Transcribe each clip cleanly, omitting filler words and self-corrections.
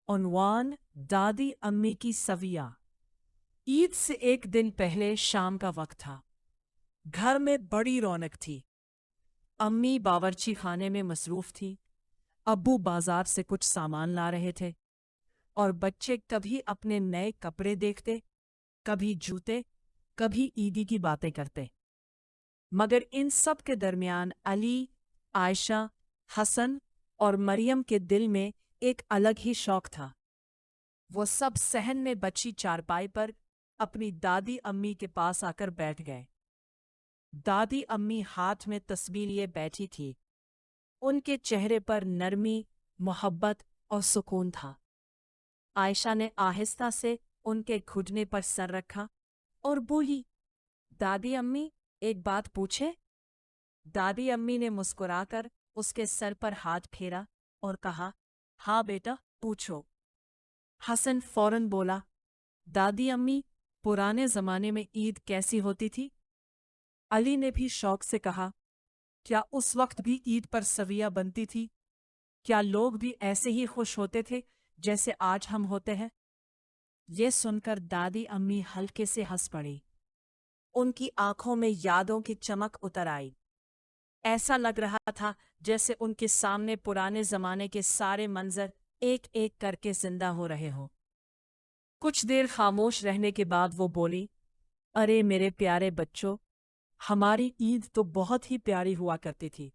عنوان دادی امی کی سویاں۔ عید سے ایک دن پہلے شام کا وقت تھا۔ گھر میں بڑی رونق تھی۔ امی باورچی خانے میں مصروف تھی، ابو بازار سے کچھ سامان لا رہے تھے، اور بچے کبھی اپنے نئے کپڑے دیکھتے، کبھی جوتے، کبھی عیدی کی باتیں کرتے۔ مگر ان سب کے درمیان علی، عائشہ، حسن اور مریم کے دل میں ایک الگ ہی شوق تھا۔ وہ سب صحن میں بچی چارپائی پر اپنی دادی امی کے پاس آ کر بیٹھ گئے۔ دادی امی ہاتھ میں تسبیح لیے بیٹھی تھی۔ ان کے چہرے پر نرمی، محبت اور سکون تھا۔ عائشہ نے آہستہ سے ان کے گھٹنے پر سر رکھا اور بولی، دادی امی، ایک بات پوچھے؟ دادی امی نے مسکرا کر اس کے سر پر ہاتھ پھیرا اور کہا، ہاں بیٹا، پوچھو۔ حسن فوراً بولا، دادی امی، پرانے زمانے میں عید کیسی ہوتی تھی؟ علی نے بھی شوق سے کہا، کیا اس وقت بھی عید پر سویاں بنتی تھی؟ کیا لوگ بھی ایسے ہی خوش ہوتے تھے جیسے آج ہم ہوتے ہیں؟ یہ سن کر دادی امی ہلکے سے ہنس پڑی۔ ان کی آنکھوں میں یادوں کی چمک اتر آئی۔ ایسا لگ رہا تھا جیسے ان کے سامنے پرانے زمانے کے سارے منظر ایک ایک کر کے زندہ ہو رہے ہوں۔ کچھ دیر خاموش رہنے کے بعد وہ بولی، ارے میرے پیارے بچوں، ہماری عید تو بہت ہی پیاری ہوا کرتی تھی۔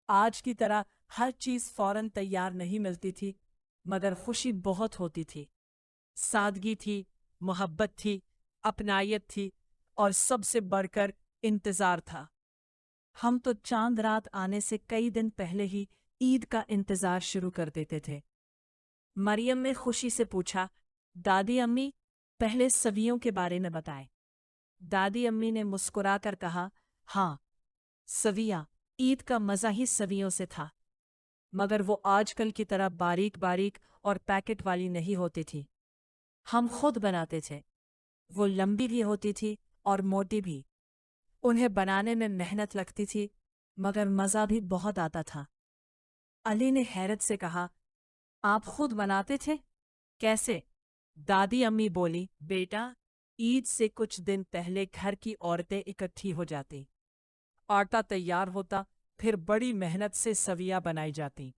آج کی طرح ہر چیز فوراً تیار نہیں ملتی تھی، مگر خوشی بہت ہوتی تھی۔ سادگی تھی، محبت تھی، اپنائیت تھی، اور سب سے بڑھ کر انتظار تھا۔ ہم تو چاند رات آنے سے کئی دن پہلے ہی عید کا انتظار شروع کر دیتے تھے۔ مریم نے خوشی سے پوچھا، دادی امی، پہلے سویوں کے بارے میں بتائیں۔ دادی امی نے مسکرا کر کہا، ہاں، سویاں، عید کا مزہ ہی سویوں سے تھا، مگر وہ آج کل کی طرح باریک باریک اور پیکٹ والی نہیں ہوتی تھی۔ ہم خود بناتے تھے۔ وہ لمبی بھی ہوتی تھی اور موٹی بھی۔ انہیں بنانے میں محنت لگتی تھی، مگر مزہ بھی بہت آتا تھا۔ علی نے حیرت سے کہا، آپ خود بناتے تھے؟ کیسے؟ دادی امی بولی، بیٹا، عید سے کچھ دن پہلے گھر کی عورتیں اکٹھی ہو جاتی، آٹا تیار ہوتا، پھر بڑی محنت سے سویاں بنائی جاتی۔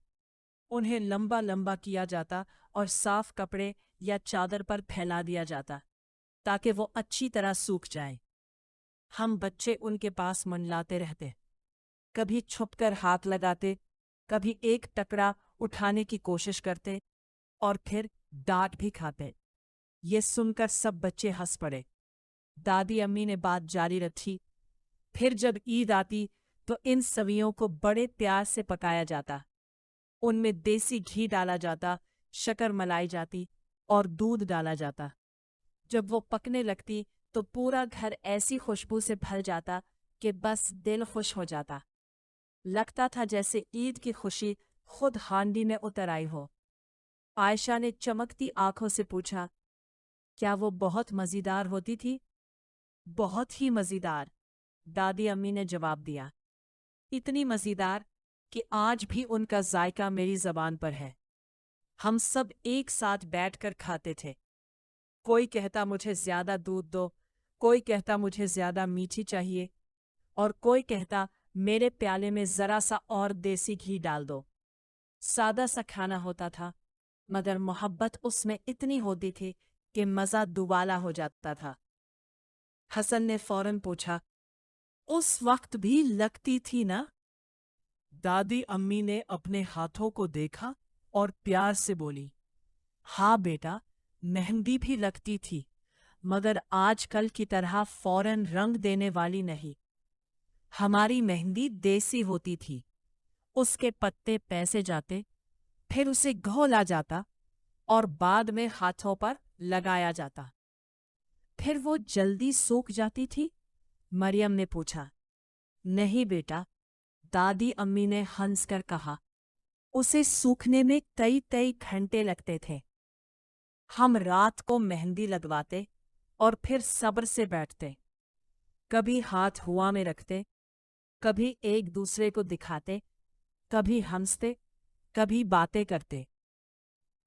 انہیں لمبا لمبا کیا جاتا اور صاف کپڑے یا چادر پر پھیلا دیا جاتا تاکہ وہ اچھی طرح سوکھ جائیں۔ ہم بچے ان کے پاس منڈلاتے رہتے، کبھی چھپ کر ہاتھ لگاتے، کبھی ایک ٹکڑا اٹھانے کی کوشش کرتے، اور پھر ڈانٹ بھی کھاتے۔ یہ سن کر سب بچے ہنس پڑے۔ دادی امی نے بات جاری رکھی، پھر جب عید آتی تو ان سویوں کو بڑے پیار سے پکایا جاتا۔ ان میں دیسی گھی ڈالا جاتا، شکر ملائی جاتی اور دودھ ڈالا جاتا۔ جب وہ پکنے لگتی تو پورا گھر ایسی خوشبو سے بھر جاتا کہ بس دل خوش ہو جاتا۔ لگتا تھا جیسے عید کی خوشی خود ہانڈی میں اتر آئی ہو۔ عائشہ نے چمکتی آنکھوں سے پوچھا، کیا وہ بہت مزیدار ہوتی تھی؟ بہت ہی مزیدار، دادی امی نے جواب دیا۔ اتنی مزیدار کہ آج بھی ان کا ذائقہ میری زبان پر ہے۔ ہم سب ایک ساتھ بیٹھ کر کھاتے تھے۔ کوئی کہتا مجھے زیادہ دودھ دو، کوئی کہتا مجھے زیادہ میٹھی چاہیے، اور کوئی کہتا میرے پیالے میں ذرا سا اور دیسی گھی ڈال دو۔ سادہ سا کھانا ہوتا تھا، مگر محبت اس میں اتنی ہوتی تھی کہ مزہ دوبالا ہو جاتا تھا۔ حسن نے فوراً پوچھا، اس وقت بھی لگتی تھی نا؟ دادی امی نے اپنے ہاتھوں کو دیکھا اور پیار سے بولی، ہاں بیٹا، مہندی بھی لگتی تھی، مگر آج کل کی طرح فوراً رنگ دینے والی نہیں۔ ہماری مہندی دیسی ہوتی تھی۔ اس کے پتے پیسے جاتے، پھر اسے گھولا جاتا اور بعد میں ہاتھوں پر لگایا جاتا۔ پھر وہ جلدی سوکھ جاتی تھی؟ مریم نے پوچھا۔ نہیں بیٹا، دادی امی نے ہنس کر کہا، اسے سوکھنے میں کئی گھنٹے لگتے تھے۔ ہم رات کو مہندی لگواتے اور پھر صبر سے بیٹھتے، کبھی ہاتھ ہوا میں رکھتے، کبھی ایک دوسرے کو دکھاتے، کبھی ہنستے، کبھی باتیں کرتے۔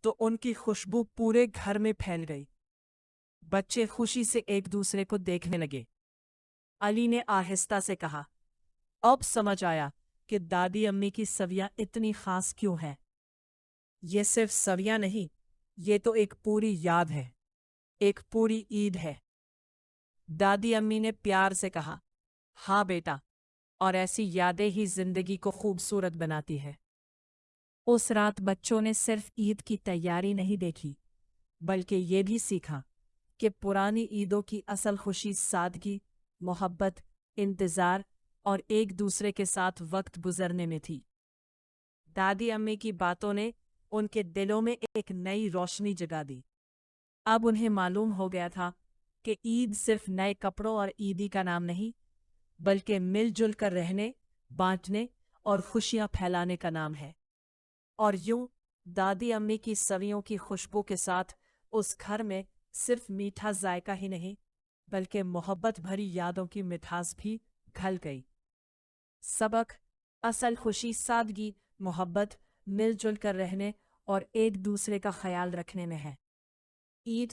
تو ان کی خوشبو پورے گھر میں پھیل گئی۔ بچے خوشی سے ایک دوسرے کو دیکھنے لگے۔ علی نے آہستہ سے کہا، اب سمجھ آیا کہ دادی امی کی سویاں اتنی خاص کیوں ہیں۔ یہ صرف سویاں نہیں، یہ تو ایک پوری یاد ہے، ایک پوری عید ہے۔ دادی امی نے پیار سے کہا، ہاں بیٹا، اور ایسی یادیں ہی زندگی کو خوبصورت بناتی ہے۔ اس رات بچوں نے صرف عید کی تیاری نہیں دیکھی، بلکہ یہ بھی سیکھا کہ پرانی عیدوں کی اصل خوشی سادگی، محبت، انتظار اور ایک دوسرے کے ساتھ وقت گزرنے میں تھی۔ دادی امی کی باتوں نے ان کے دلوں میں ایک نئی روشنی جگا دی۔ اب انہیں معلوم ہو گیا تھا کہ عید صرف نئے کپڑوں اور عیدی کا نام نہیں، بلکہ مل جل کر رہنے، بانٹنے اور خوشیاں پھیلانے کا نام ہے۔ اور یوں دادی امی کی سویوں کی خوشبو کے ساتھ اس گھر میں صرف میٹھا ذائقہ ہی نہیں، بلکہ محبت بھری یادوں کی مٹھاس بھی گھل گئی۔ سبق: اصل خوشی سادگی، محبت، مل جل کر رہنے اور ایک دوسرے کا خیال رکھنے میں ہے۔ عید